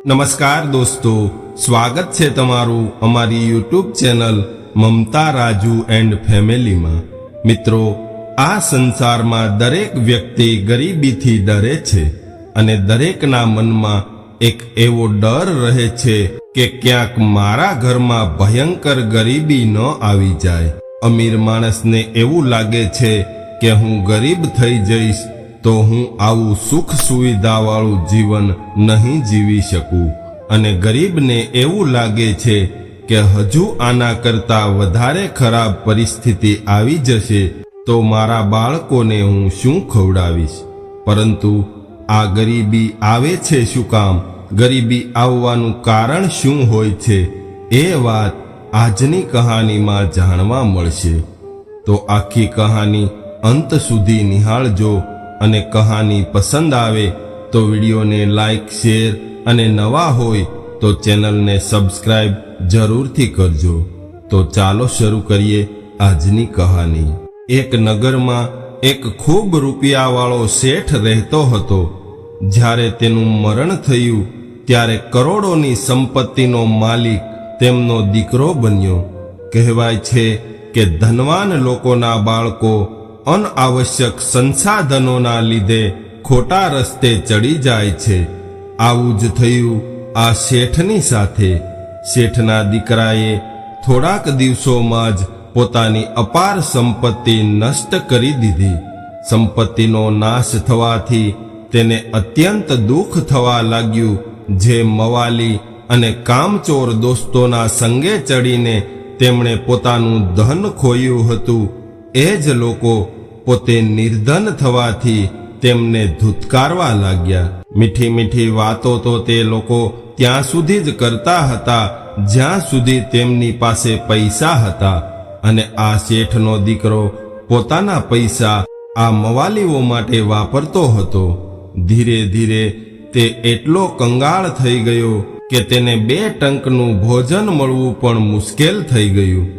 નમસ્કાર દોસ્તો, સ્વાગત છે તમારું અમારી YouTube channel Mamta Raju and ફેમિલીમાં। મિત્રો, આ સંસારમાં દરેક વ્યક્તિ ગરીબીથી ડરે છે અને દરેકના મનમાં એક એવો ડર રહે છે કે ક્યાંક મારા ઘરમાં ભયંકર ગરીબી ન આવી જાય। અમીર માણસને એવું લાગે છે કે હું ગરીબ થઈ જઈશ તો હું આવું સુખ સુવિધાવાળું જીવન નહીં જીવી શકું, અને ગરીબને એવું લાગે છે કે હજુ આના કરતાં વધારે ખરાબ પરિસ્થિતિ આવી જશે તો મારા બાળકોને હું શું ખવડાવીશ। પરંતુ આ ગરીબી આવે છે શું કામ? ગરીબી આવવાનું કારણ શું હોય છે? એ વાત આજની કહાનીમાં જાણવા મળશે। તો આખી કહાની અંત સુધી નિહાળજો, અને કહાની પસંદ આવે તો વિડીયોને લાઈક, શેર અને નવા હોય તો ચેનલને સબસ્ક્રાઇબ જરૂરથી કરજો। તો ચાલો શરૂ કરીએ આજની કહાની। એક નગરમાં એક ખૂબ રૂપિયાવાળો શેઠ રહેતો હતો। જ્યારે તેનું મરણ થયું ત્યારે કરોડોની સંપત્તિનો માલિક તેમનો દીકરો બન્યો। કહેવાય છે કે ધનવાન લોકોના બાળકો અનાવશ્યક સંસાધનોના લીધે ખોટા રસ્તે ચડી જાય છે। આવું જ થયું આ શેઠની સાથે। શેઠના દીકરાએ થોડાક દિવસોમાં જ પોતાની અપાર સંપત્તિ નષ્ટ કરી દીધી। સંપત્તિનો નાશ થવાથી તેને અત્યંત દુઃખ થવા લાગ્યું। જે મવાલી અને કામચોર દોસ્તોના સંગે ચડીને તેમણે પોતાનું ધન ખોયું હતું, એ જ લોકો પોતે નિર્ધન થવાથી તેમને ધૂતકારવા લાગ્યા। મીઠી મીઠી વાતો તો તે લોકો ત્યાં સુધી જ કરતા હતા જ્યાં સુધી તેમની પાસે પૈસા હતા, અને આ શેઠનો દીકરો પોતાના પૈસા આ મવાલીઓ માટે વાપરતો હતો। ધીરે ધીરે તે એટલો કંગાળ થઈ ગયો કે તેને 2 ટંકનું ભોજન મળવું પણ મુશ્કેલ થઈ ગયું।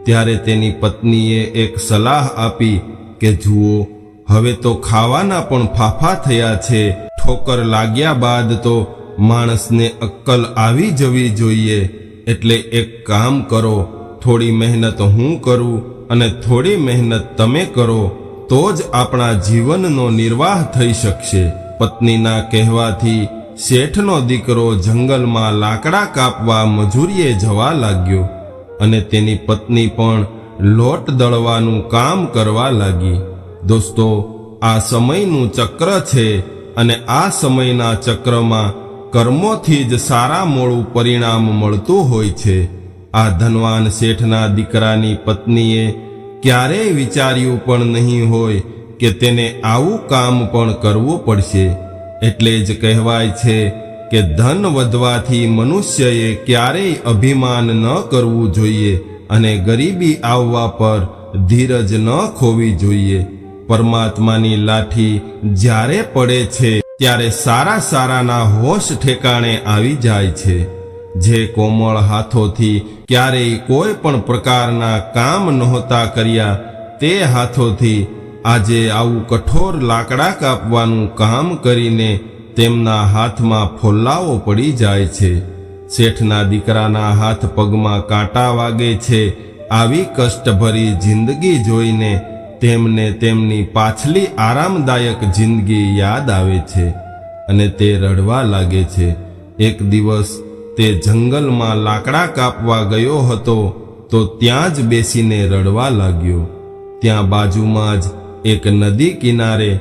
ત્યારે તેની પત્નીએ એક સલાહ આપી કે જુઓ, હવે તો ખાવાના પણ ફાફા થયા છે। ઠોકર લાગ્યા બાદ તો માણસને અક્કલ આવી જવી જોઈએ। એટલે એક કામ કરો, થોડી મહેનત હું કરું અને થોડી મહેનત તમે કરો, તો જ આપણા જીવનનો નિર્વાહ થઈ શકશે। પત્નીના કહેવાથી શેઠનો દીકરો જંગલમાં લાકડા કાપવા મજૂરીએ જવા લાગ્યો, અને તેની પત્ની પણ લોટ દળવાનું કામ કરવા લાગી। દોસ્તો, આ સમયનું ચક્ર છે, અને આ સમયના ચક્રમાં કર્મોથી જ સારા મોડું પરિણામ મળતું હોય છે। આ ધનવાન શેઠના દીકરાની પત્નીએ ક્યારેય વિચાર્યું પણ નહીં હોય કે તેને આવું કામ પણ કરવું પડશે। એટલે જ કહેવાય છે કે ધન વધવાથી મનુષ્યએ ક્યારેય અભિમાન ન કરવું જોઈએ, અને ગરીબી આવવા પર ધીરજ ન ખોવી જોઈએ। પરમાત્માની લાઠી જ્યારે પડે છે ત્યારે સારા સારાના હોશ ઠેકાણે આવી જાય છે। જે કોમળ હાથોથી ક્યારેય કોઈ પણ પ્રકારના કામ નહોતા કર્યા, તે હાથોથી આજે આવું કઠોર લાકડા કાપવાનું કામ કરીને તેમના હાથમાં ફોલ્લાઓ પડી જાય છે। શેઠના દીકરાના હાથ પગમાં કાંટા વાગે છે। આવી કષ્ટભરી જિંદગી જોઈને તેમને તેમની પાછલી આરામદાયક જિંદગી યાદ આવે છે, અને તે રડવા લાગે છે। એક દિવસ તે જંગલમાં લાકડા કાપવા ગયો હતો તો ત્યાં જ બેસીને રડવા લાગ્યો। ત્યાં બાજુમાં જ એક નદી કિનારે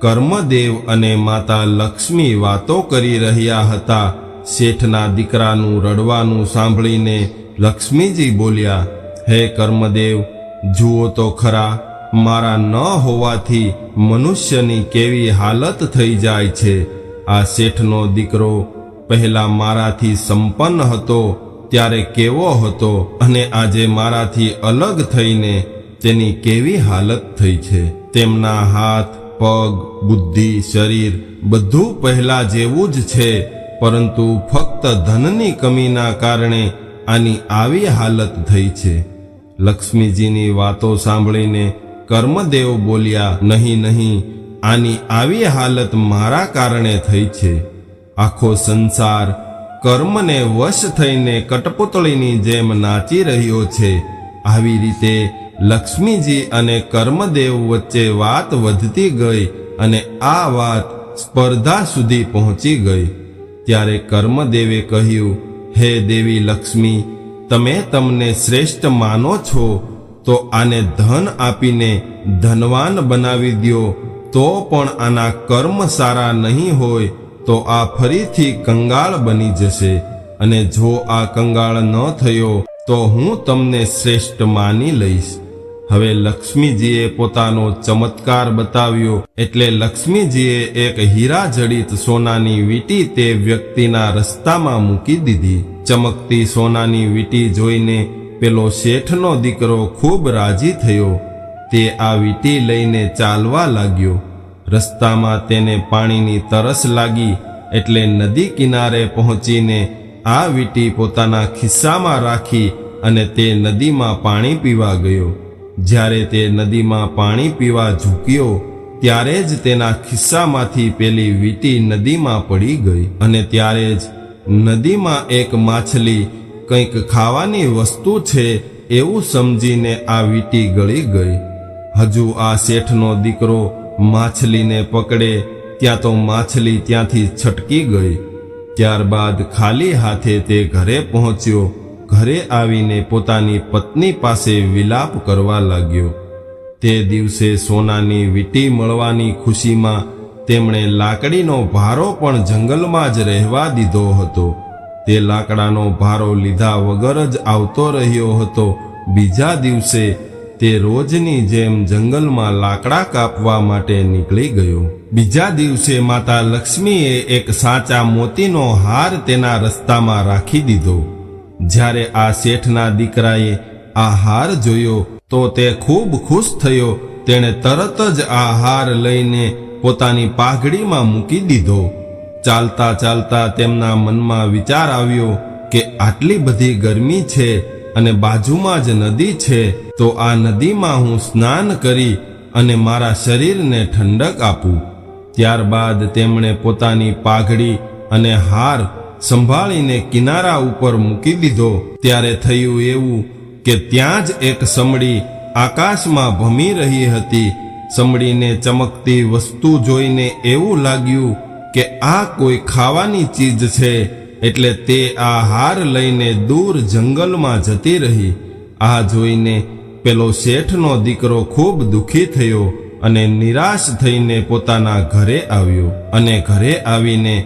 કર્મદેવ અને માતા લક્ષ્મી વાતો કરી રહ્યા હતા। શેઠના દીકરાનું રડવાનું સાંભળીને લક્ષ્મીજી બોલ્યા, હે કર્મદેવ, જુઓ તો ખરા, મારા ન હોવાથી મનુષ્યની કેવી હાલત થઈ જાય છે। આ શેઠનો દીકરો પહેલા મારાથી સંપન્ન હતો ત્યારે કેવો હતો, અને આજે મારાથી અલગ થઈને તેની કેવી હાલત થઈ છે। તેમના હાથ, પગ, બુદ્ધિ, શરીર બધું પહેલા જેવું જ છે, પરંતુ ફક્ત ધનની કમીના કારણે આની આવી હાલત થઈ છે। લક્ષ્મીજીની વાતો સાંભળીને કર્મદેવ બોલ્યા, નહીં નહીં, આની આવી હાલત મારા કારણે થઈ છે। આખો સંસાર કર્મને વશ થઈને કઠપુતળીની જેમ નાચી રહ્યો છે. આવી રીતે લક્ષ્મીજી અને કર્મદેવ વચ્ચે વાત વધતી ગઈ અને આ વાત સ્પર્ધા સુધી પહોંચી ગઈ. ત્યારે કર્મદેવે કહ્યું, હે દેવી લક્ષ્મી, તમે તમને શ્રેષ્ઠ માનો છો તો આને ધન આપીને ધનવાન બનાવી દ્યો. તો પણ આના કર્મ સારા નહીં હોય તો આ ફરીથી કંગાળ બની જશે, અને જો આ કંગાળ ન થયો તો હું તમને શ્રેષ્ઠ માની લઈશ. હવે લક્ષ્મીજીએ પોતાનો ચમત્કાર બતાવ્યો એટલે લક્ષ્મીજીએ એક હીરા જડિત સોનાની વીંટી તે વ્યક્તિના રસ્તામાં મૂકી દીધી. ચમકતી સોનાની વીંટી જોઈને પેલો શેઠનો દીકરો ખૂબ રાજી થયો. તે આ વીંટી લઈને ચાલવા લાગ્યો. રસ્તામાં તેને પાણીની તરસ લાગી એટલે નદી કિનારે પહોંચીને આ વીંટી પોતાના ખિસ્સામાં રાખી અને તે નદીમાં પાણી પીવા ગયો. જ્યારે તે નદીમાં પાણી પીવા ઝૂક્યો ત્યારે જ તેના ખિસ્સામાંથી પેલી વીંટી નદીમાં પડી ગઈ, અને ત્યારે જ નદીમાં એક માછલી કંઈક ખાવાની વસ્તુ છે એવું સમજીને આ વીંટી ગળી ગઈ. હજુ આ શેઠનો દીકરો માછલીને પકડે ત્યાં તો માછલી ત્યાંથી છટકી ગઈ. ત્યારબાદ ખાલી હાથે તે ઘરે પહોંચ્યો. ઘરે આવીને પોતાની પત્ની પાસે વિલાપ કરવા લાગ્યો. તે દિવસે સોનાની વીંટી મળવાની ખુશીમાં તેમણે લાકડીનો ભારો પણ જંગલમાં જ રહેવા દીધો હતો. તે લાકડાનો ભારો લીધા વગર જ આવતો રહ્યો હતો. બીજા દિવસે તે રોજની જેમ જંગલમાં લાકડા કાપવા માટે નીકળી ગયો. બીજા દિવસે માતા લક્ષ્મીએ એક સાચા મોતીનો હાર તેના રસ્તામાં રાખી દીધો. જ્યારે આ શેઠના દીકરાએ આ હાર જોયો તો તે ખૂબ ખુશ થયો. તેણે તરત જ આ હાર લઈને પોતાની પાઘડીમાં મૂકી દીધો. ચાલતા ચાલતા તેમના મનમાં વિચાર આવ્યો કે આટલી બધી ગરમી છે અને બાજુમાં જ નદી છે, તો આ નદીમાં હું સ્નાન કરી અને મારા શરીરને ઠંડક આપું. ત્યારબાદ તેમણે પોતાની પાઘડી અને હાર સંભાળીને કિનારા ઉપર મૂકી દીધો. ત્યારે થયું એવું કે ત્યાં જ એક સમડી આકાશમાં ભમી રહી હતી. સમડીને ચમકતી વસ્તુ જોઈને એવું લાગ્યું કે આ કોઈ ખાવાની ચીજ છે, એટલે તે આ હાર લઈને દૂર જંગલમાં જતી રહી. આ જોઈને પેલો શેઠનો દીકરો ખૂબ દુઃખી થયો અને નિરાશ થઈને પોતાના ઘરે આવ્યો, અને ઘરે આવીને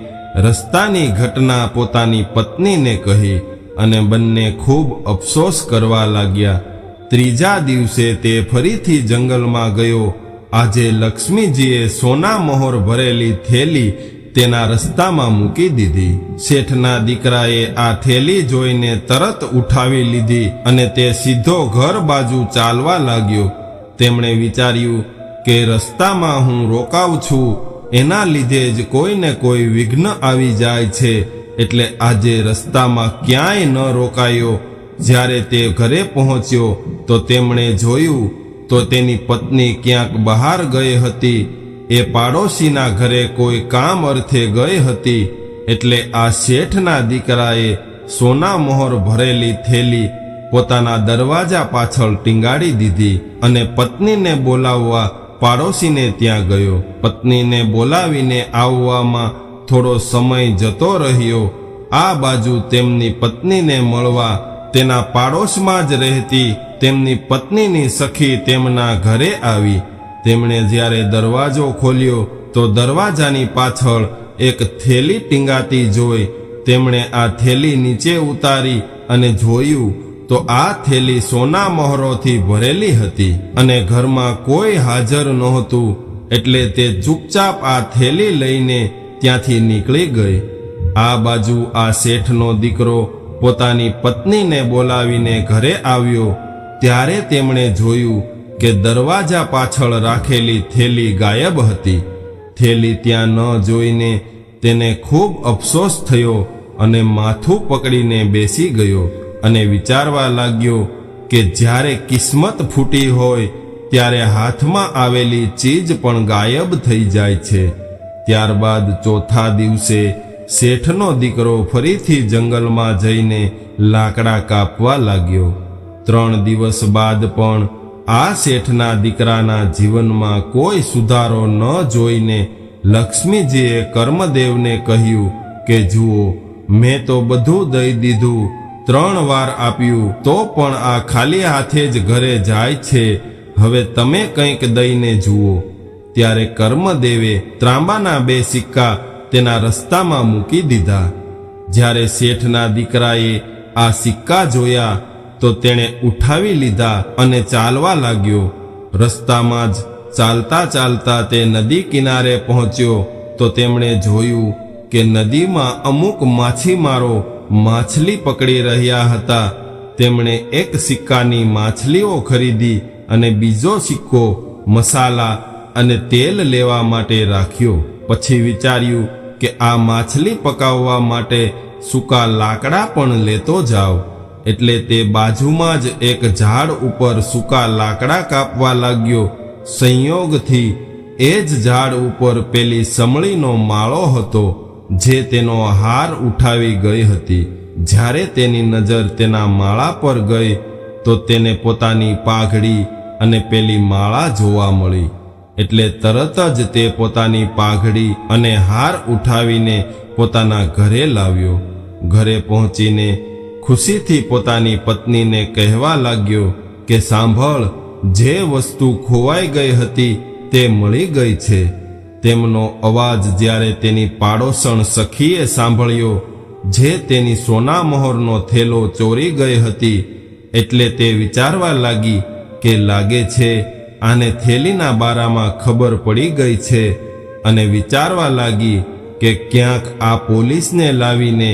રસ્તાની ઘટના પોતાની પત્નીને કહી અને બંને ખૂબ અફસોસ કરવા લાગ્યા. ત્રીજા દિવસે તે ફરીથી જંગલમાં ગયો. આજે લક્ષ્મીજીએ સોના મહોર ભરેલી થેલી તેના રસ્તામાં મૂકી દીધી. શેઠના દીકરાએ આ થેલી જોઈને તરત ઉઠાવી લીધી અને તે સીધો ઘર બાજુ ચાલવા લાગ્યો. તેમણે વિચાર્યું કે રસ્તામાં હું રોકાઉં છું, એના લીધે જ કોઈને કોઈ વિઘ્ન આવી જાય છે, એટલે આજે રસ્તામાં ક્યાંય ન રોકાયો. જ્યારે તે ઘરે પહોંચ્યો તો તેમણે જોયું તો તેની પત્ની ક્યાંક બહાર ગઈ હતી. એ પાડોશીના ઘરે કોઈ કામ અર્થે ગઈ હતી. એટલે આ શેઠના દીકરાએ સોના મહોર ભરેલી થેલી પોતાના દરવાજા પાછળ ટીંગાડી દીધી અને પત્નીને બોલાવવા પાડોશીને ત્યાં ગયો. પત્નીને બોલાવીને આવવામાં થોડો સમય જતો રહ્યો. આ બાજુ તેમની પત્નીને મળવા તેના પાડોશમાં જ રહેતી તેમની પત્નીની સખી તેમના ઘરે આવી. તેમણે જ્યારે દરવાજો ખોલ્યો તો દરવાજાની પાછળ એક થેલી ટીંગાતી જોઈ તેમણે આ થેલી નીચે ઉતારી અને જોયું તો આ થેલી સોના મહોરોથી ભરેલી હતી અને ઘરમાં કોઈ હાજર નહોતું. એટલે તે ચૂપચાપ આ થેલી લઈને ત્યાંથી નીકળી ગઈ. આ બાજુ આ શેઠનો દીકરો પોતાની પત્નીને બોલાવીને ઘરે આવ્યો. ત્યારે તેમણે જોયું કે દરવાજા પાછળ રાખેલી થેલી ગાયબ હતી. થેલી ત્યાં ન જોઈને તેને ખૂબ અફસોસ થયો અને માથું પકડીને બેસી ગયો અને વિચારવા લાગ્યો કે જ્યારે કિસ્મત ફૂટી હોય ત્યારે હાથમાં આવેલી ચીજ પણ ગાયબ થઈ જાય છે. ત્યારબાદ ચોથા દિવસે શેઠનો દીકરો ફરીથી જંગલમાં જઈને લાકડા કાપવા લાગ્યો. 3 દિવસ બાદ પણ આ શેઠના દીકરાના જીવનમાં કોઈ સુધારો ન જોઈને લક્ષ્મીજીએ કર્મદેવને કહ્યું કે જુઓ, મેં તો બધું દઈ દીધું, 3 વાર આપ્યું તો પણ આ ખાલી હાથે જ ઘરે જાય છે. હવે તમે કંઈક દઈને જુઓ. ત્યારે કર્મદેવે ત્રાંબાના 2 સિક્કા તેના રસ્તામાં મૂકી દીધા. જ્યારે શેઠના દીકરાએ આ સિક્કા જોયા તો તેણે ઉઠાવી લીધા અને ચાલવા લાગ્યો. રસ્તામાં જ ચાલતા ચાલતા તે નદી કિનારે પહોંચ્યો તો તેમણે જોયું કે નદીમાં અમુક માછીમારો માછલી પકડી રહ્યા હતા. તેમણે 1 સિક્કાની માછલીઓ ખરીદી અને બીજો સિક્કો મસાલા અને તેલ લેવા માટે રાખ્યો. પછી વિચાર્યું કે આ માછલી પકાવવા માટે સૂકા લાકડા પણ લેતો જાવ. એટલે તે બાજુમાં જ એક ઝાડ ઉપર સૂકા લાકડા કાપવા લાગ્યો. સંયોગથી એ જ ઝાડ ઉપર પેલી સમળીનો માળો હતો જે તેનો હાર ઉઠાવી ગઈ હતી. જ્યારે તેની નજર તેના માળા પર ગઈ તો તેને પોતાની પાઘડી અને પેલી માળા જોવા મળી. એટલે તરત જ તે પોતાની પાઘડી અને હાર ઉઠાવીને પોતાના ઘરે લાવ્યો. ઘરે પહોંચીને ખુશીથી પોતાની પત્નીને કહેવા લાગ્યો કે સાંભળ, જે વસ્તુ ખોવાઈ ગઈ હતી તે મળી ગઈ છે. તેમનો અવાજ જ્યારે તેની પાડોશણ સખીએ સાંભળ્યો, જે તેની સોના મહોરનો થેલો ચોરી ગઈ હતી, એટલે તે વિચારવા લાગી કે લાગે છે આને થેલીના બારામાં ખબર પડી ગઈ છે, અને વિચારવા લાગી કે ક્યાંક આ પોલીસને લાવીને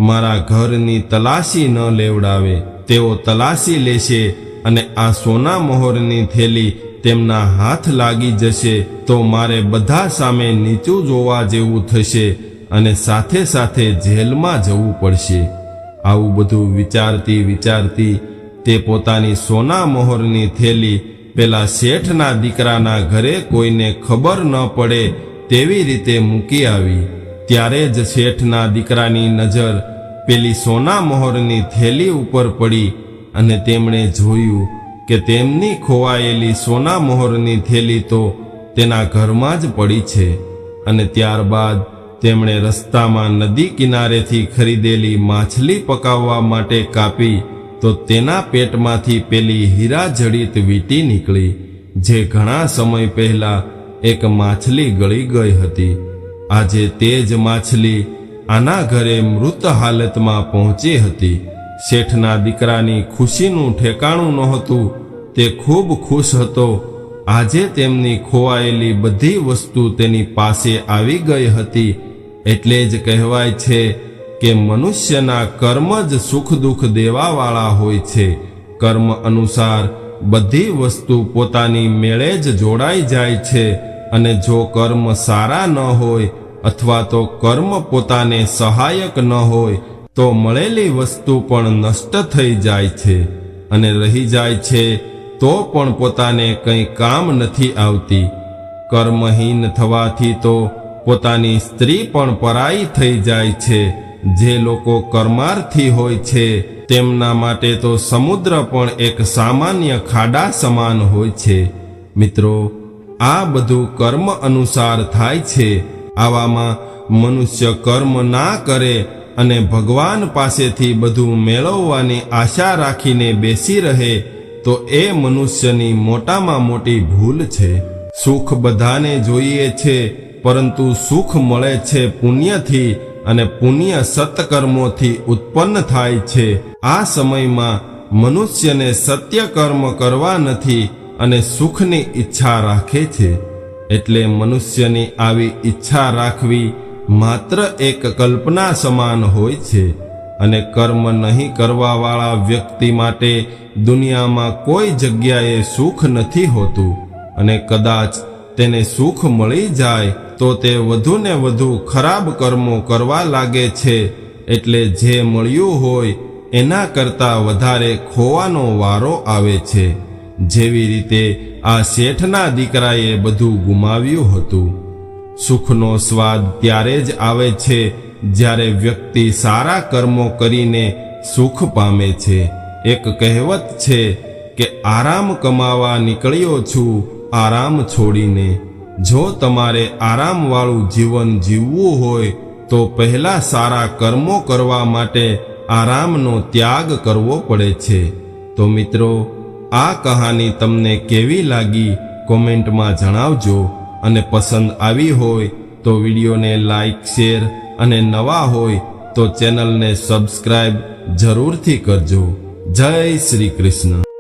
મારા ઘરની તલાશી ન લેવડાવે. તેઓ તલાશી લેશે અને આ સોના મહોરની થેલી તેમના હાથ લાગી જશે તો મારે બધા સામે નીચું જોવા જેવું થશે અને સાથે સાથે જેલમાં જવું પડશે. આવું બધું વિચારતી વિચારતી તે પોતાની સોના મહોરની થેલી પેલા શેઠના દીકરાના ઘરે કોઈને ખબર ન પડે તેવી રીતે મૂકી આવી. ત્યારે જ શેઠના દીકરાની નજર પેલી સોના મહોરની થેલી ઉપર પડી અને તેમણે જોયું કે તેમની ખોવાયેલી સોના મહોરની થેલી તો તેના ઘરમાં જ પડી છે. અને ત્યારબાદ તેમણે રસ્તામાં નદી કિનારેથી ખરીદેલી માછલી પકાવવા માટે કાપી તો તેના પેટમાંથી પેલી હીરા જડિત વીંટી નીકળી, જે ઘણા સમય પહેલા એક માછલી ગળી ગઈ હતી. આજે તે જ માછલી આના ઘરે મૃત હાલતમાં પહોંચી હતી. શેઠના દીકરાની ખુશીનું ઠેકાણું નહોતું. તે ખૂબ ખુશ હતો. આજે તેમની ખોવાયેલી બધી વસ્તુ તેની પાસે આવી ગઈ હતી. એટલે જ કહેવાય છે કે મનુષ્યના કર્મ જ સુખ દુઃખ દેવાવાળા હોય છે. કર્મ અનુસાર બધી વસ્તુ પોતાની મેળે જ જોડાઈ જાય છે. અને જો કર્મ સારા ન હોય અથવા તો કર્મ પોતાને સહાયક ન હોય તો મળેલી વસ્તુ પણ નષ્ટ થઈ જાય છે, અને રહી જાય છે તો પણ પોતાને કંઈ કામ નથી આવતી. કર્મહીન થવાથી તો પોતાની સ્ત્રી પણ પરાઈ થઈ જાય છે. જે લોકો કર્માર્થી હોય છે તેમના માટે તો સમુદ્ર પણ એક સામાન્ય ખાડા સમાન હોય છે. મિત્રો, આ બધું કર્મ અનુસાર થાય છે. આવામાં મનુષ્ય કર્મ ના કરે અને ભગવાન પાસેથી બધું મેળવવાની આશા રાખીને બેસી રહે તો એ મનુષ્યની મોટામાં મોટી ભૂલ છે. સુખ બધાને જોઈએ છે, પરંતુ સુખ મળે છે પુણ્યથી, અને પુણ્ય સત્કર્મોથી ઉત્પન્ન થાય છે. આ સમયમાં મનુષ્યને સત્ય કર્મ કરવા નથી અને સુખની ઈચ્છા રાખે છે. એટલે મનુષ્યની આવી ઈચ્છા રાખવી માત્ર એક કલ્પના સમાન હોય છે. અને કર્મ નહીં કરવાવાળા વ્યક્તિ માટે દુનિયામાં કોઈ જગ્યાએ સુખ નથી હોતું. અને કદાચ તેને સુખ મળી જાય તો તે વધુને વધુ ખરાબ કર્મો કરવા લાગે છે. એટલે જે મળ્યું હોય એના કરતાં વધારે ખોવાનો વારો આવે છે. જેવી રીતે આ શેઠના દીકરાએ બધું ગુમાવ્યું હતું. સુખનો સ્વાદ ત્યારે જ આવે છે જ્યારે વ્યક્તિ સારા કર્મો કરીને સુખ પામે છે. એક કહેવત છે કે આરામ કમાવા નીકળ્યો છું આરામ છોડીને. જો તમારે આરામવાળું જીવન જીવવું હોય તો પહેલા સારા કર્મો કરવા માટે આરામનો ત્યાગ કરવો પડે છે. તો મિત્રો, આ કહાની તમને કેવી લાગી કોમેન્ટમાં જણાવજો, અને પસંદ આવી હોય તો વિડીયોને લાઈક, શેર અને નવા હોય તો ચેનલને સબસ્ક્રાઇબ જરૂરથી કરજો. જય શ્રી કૃષ્ણ.